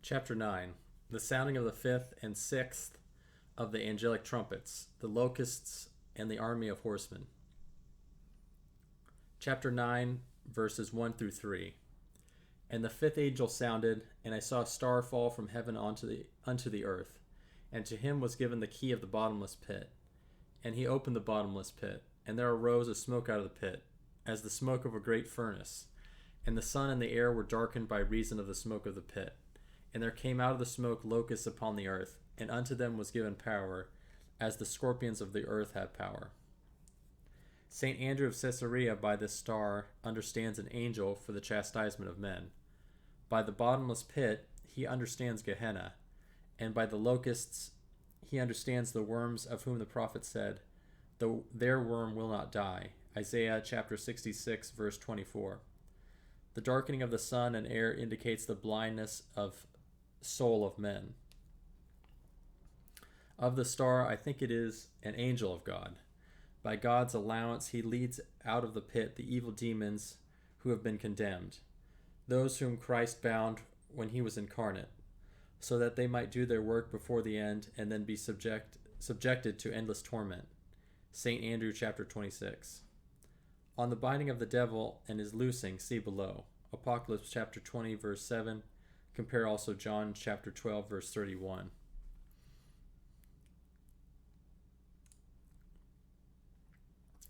Chapter 9. The sounding of the fifth and sixth of the angelic trumpets, the locusts, and the army of horsemen. Chapter 9, verses 1 through 3. And the fifth angel sounded, and I saw a star fall from heaven unto the earth, and to him was given the key of the bottomless pit. And he opened the bottomless pit, and there arose a smoke out of the pit, as the smoke of a great furnace. And the sun and the air were darkened by reason of the smoke of the pit. And there came out of the smoke locusts upon the earth, and unto them was given power, as the scorpions of the earth have power. St. Andrew of Caesarea by this star understands an angel for the chastisement of men. By the bottomless pit he understands Gehenna, and by the locusts he understands the worms of whom the prophet said, their worm will not die. Isaiah chapter 66, verse 24. The darkening of the sun and air indicates the blindness of soul of men. Of the star, I think it is an angel of God. By God's allowance, he leads out of the pit the evil demons who have been condemned, those whom Christ bound when he was incarnate, so that they might do their work before the end and then be subjected to endless torment. St. Andrew chapter 26. On the binding of the devil and his loosing, see below. Apocalypse chapter 20, verse 7. Compare also John chapter 12, verse 31.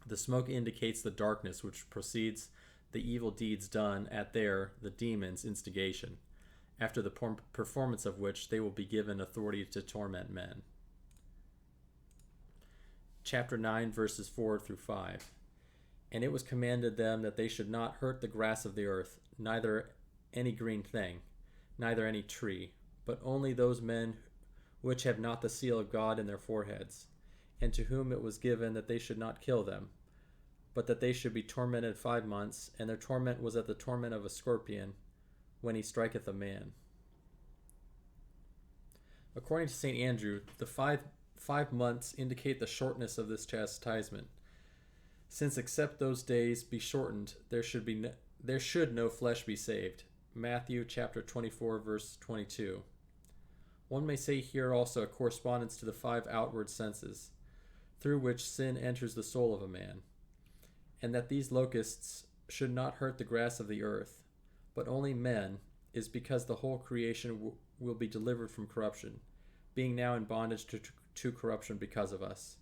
The smoke indicates the darkness which precedes the evil deeds done at the demons' instigation, after the performance of which they will be given authority to torment men. Chapter 9, verses 4 through 5. And it was commanded them that they should not hurt the grass of the earth, neither any green thing, neither any tree, but only those men which have not the seal of God in their foreheads, and to whom it was given that they should not kill them, but that they should be tormented 5 months, and their torment was at the torment of a scorpion, when he striketh a man. According to St. Andrew, the five months indicate the shortness of this chastisement, since except those days be shortened, there should no flesh be saved. Matthew chapter 24, verse 22. One may say here also a correspondence to the 5 outward senses, through which sin enters the soul of a man, and that these locusts should not hurt the grass of the earth, but only men, is because the whole creation will be delivered from corruption, being now in bondage to corruption because of us.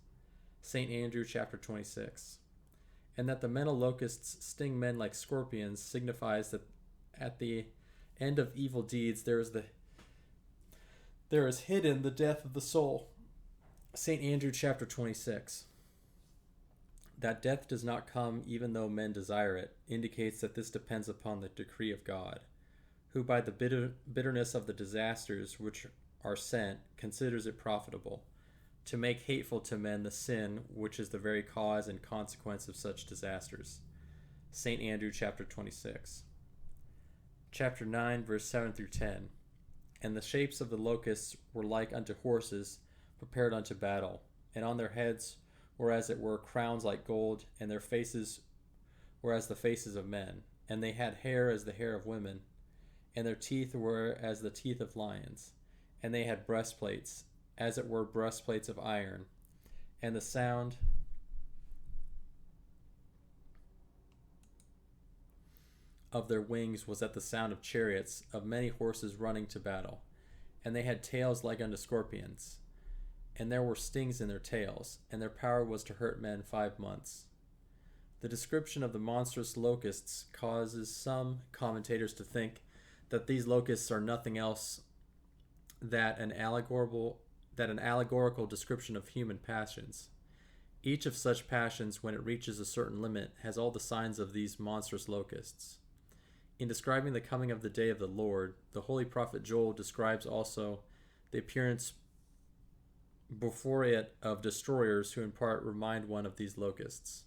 St. Andrew chapter 26. And that the mental locusts sting men like scorpions signifies that at the end of evil deeds there is hidden the death of the soul. St. Andrew chapter 26. That death does not come even though men desire it indicates that this depends upon the decree of God, who by the bitterness of the disasters which are sent considers it profitable to make hateful to men the sin which is the very cause and consequence of such disasters. St. Andrew chapter 26. Chapter 9, verse 7 through 10. And the shapes of the locusts were like unto horses prepared unto battle, and on their heads were as it were crowns like gold, and their faces were as the faces of men, and they had hair as the hair of women, and their teeth were as the teeth of lions, and they had breastplates, as it were breastplates of iron, and the sound of their wings was at the sound of chariots of many horses running to battle, and they had tails like unto scorpions, and there were stings in their tails, and their power was to hurt men 5 months. The description of the monstrous locusts causes some commentators to think that these locusts are nothing else than an allegorical description of human passions. Each of such passions, when it reaches a certain limit, has all the signs of these monstrous locusts. In describing the coming of the day of the Lord, the holy prophet Joel describes also the appearance before it of destroyers who in part remind one of these locusts.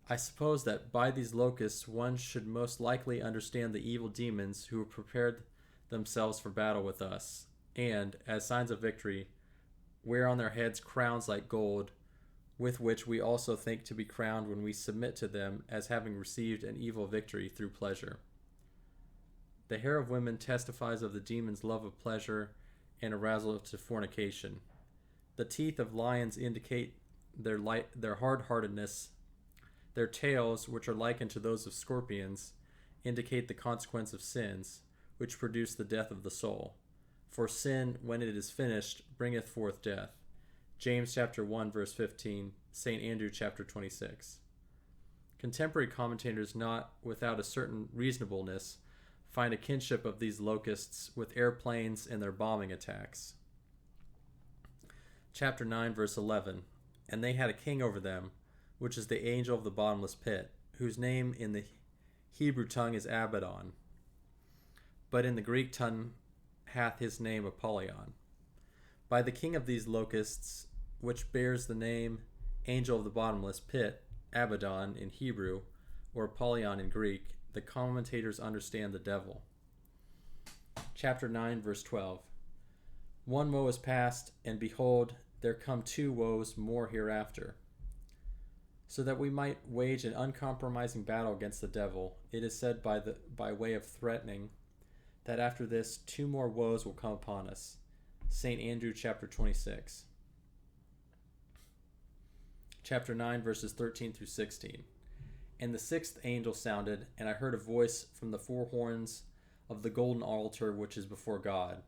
I suppose that by these locusts one should most likely understand the evil demons who have prepared themselves for battle with us, and, as signs of victory, wear on their heads crowns like gold, with which we also think to be crowned when we submit to them as having received an evil victory through pleasure. The hair of women testifies of the demon's love of pleasure and arousal to fornication. The teeth of lions indicate their hard-heartedness. Their tails, which are likened to those of scorpions, indicate the consequence of sins, which produce the death of the soul. For sin, when it is finished, bringeth forth death. James chapter 1, verse 15, St. Andrew chapter 26. Contemporary commentators, not without a certain reasonableness, find a kinship of these locusts with airplanes and their bombing attacks. Chapter 9, verse 11, and they had a king over them, which is the angel of the bottomless pit, whose name in the Hebrew tongue is Abaddon, but in the Greek tongue hath his name Apollyon. By the king of these locusts, which bears the name angel of the bottomless pit, Abaddon in Hebrew, or Apollyon in Greek, the commentators understand the devil. Chapter 9, verse 12. One woe is past, and behold, there come 2 woes more hereafter. So that we might wage an uncompromising battle against the devil, it is said by way of threatening that after this 2 more woes will come upon us. St. Andrew chapter 26. Chapter 9, verses 13 through 16. And the 6th angel sounded, and I heard a voice from the 4 horns of the golden altar which is before God,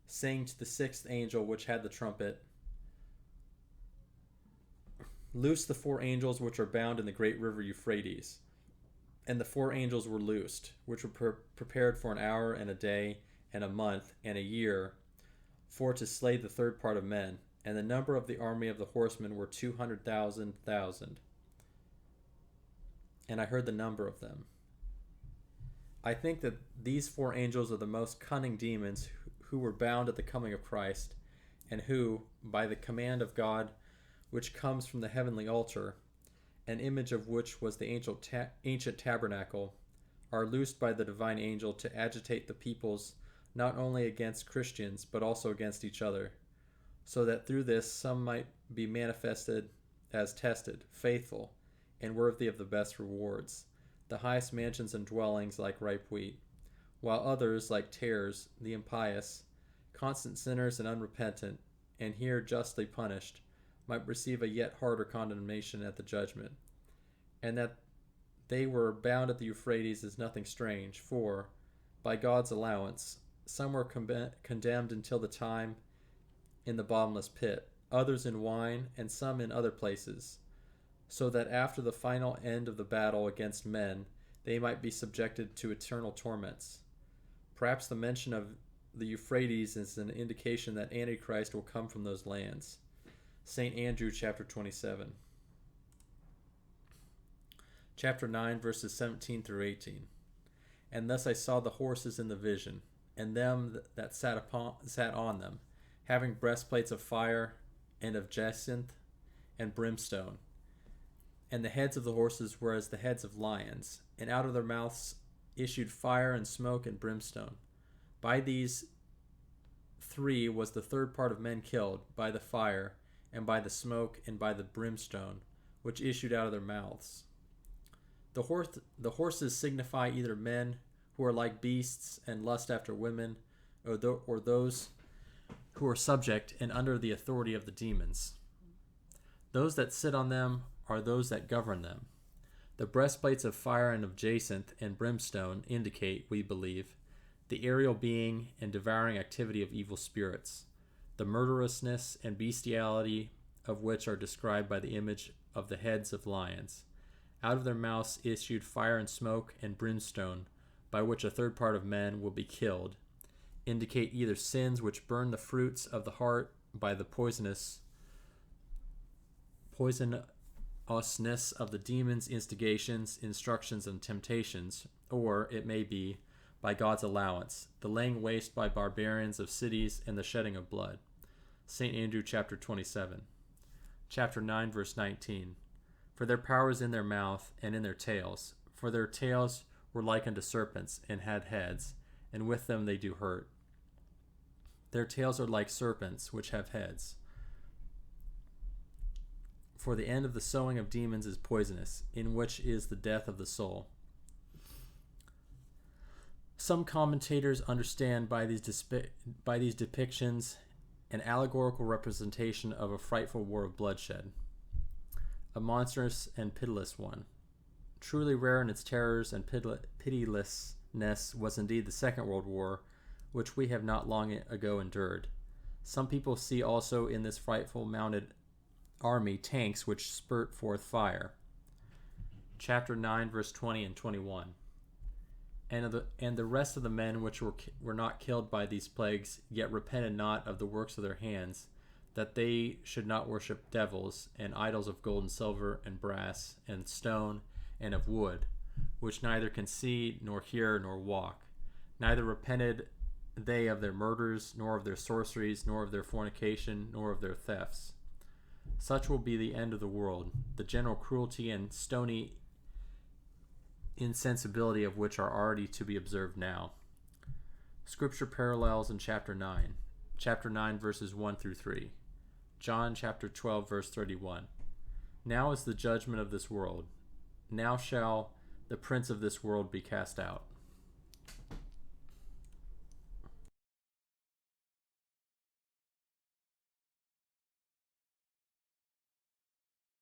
saying to the 6th angel which had the trumpet, Loose the 4 angels which are bound in the great river Euphrates. And the 4 angels were loosed, which were prepared for an hour and a day and a month and a year, for to slay the 3rd part of men. And the number of the army of the horsemen were 200,000. And I heard the number of them. I think that these 4 angels are the most cunning demons who were bound at the coming of Christ, and who, by the command of God, which comes from the heavenly altar, an image of which was the ancient tabernacle, are loosed by the divine angel to agitate the peoples not only against Christians, but also against each other, so that through this some might be manifested as tested, faithful, and worthy of the best rewards, the highest mansions and dwellings like ripe wheat, while others, like tares, the impious, constant sinners and unrepentant, and here justly punished, might receive a yet harder condemnation at the judgment. And that they were bound at the Euphrates is nothing strange, for, by God's allowance, some were condemned until the time in the bottomless pit, others in wine, and some in other places, so that after the final end of the battle against men, they might be subjected to eternal torments. Perhaps the mention of the Euphrates is an indication that Antichrist will come from those lands. St. Andrew chapter 27. Chapter 9, verses 17 through 18. And thus I saw the horses in the vision, and them that sat on them, having breastplates of fire, and of jacinth, and brimstone. And the heads of the horses were as the heads of lions, and out of their mouths issued fire and smoke and brimstone. By these 3 was the 3rd part of men killed, by the fire, and by the smoke, and by the brimstone, which issued out of their mouths. The horses signify either men who are like beasts and lust after women, or those who are subject and under the authority of the demons. Those that sit on them are those that govern them. The breastplates of fire and of jacinth and brimstone indicate, we believe, the aerial being and devouring activity of evil spirits, the murderousness and bestiality of which are described by the image of the heads of lions. Out of their mouths issued fire and smoke and brimstone, by which a 3rd part of men will be killed, indicate either sins which burn the fruits of the heart by the poisonousness of the demons' instigations, instructions, and temptations, or, it may be, by God's allowance, the laying waste by barbarians of cities and the shedding of blood. St. Andrew chapter 27. Chapter 9, verse 19. For their power is in their mouth and in their tails, for their tails were like unto serpents, and had heads, and with them they do hurt. Their tails are like serpents, which have heads. For the end of the sowing of demons is poisonous, in which is the death of the soul. Some commentators understand by these depictions an allegorical representation of a frightful war of bloodshed, a monstrous and pitiless one. Truly rare in its terrors and pitilessness was indeed the Second World War, which we have not long ago endured. Some people see also in this frightful mounted army tanks which spurt forth fire. Chapter 9, verse 20 and 21. And the rest of the men which were not killed by these plagues, yet repented not of the works of their hands, that they should not worship devils and idols of gold and silver and brass and stone and of wood, which neither can see nor hear nor walk. Neither repented they of their murders, nor of their sorceries, nor of their fornication, nor of their thefts. Such will be the end of the world, the general cruelty and stony insensibility of which are already to be observed now. Scripture parallels in chapter 9. Chapter 9, verses 1 through 3. John chapter 12, verse 31. Now is the judgment of this world. Now shall the prince of this world be cast out.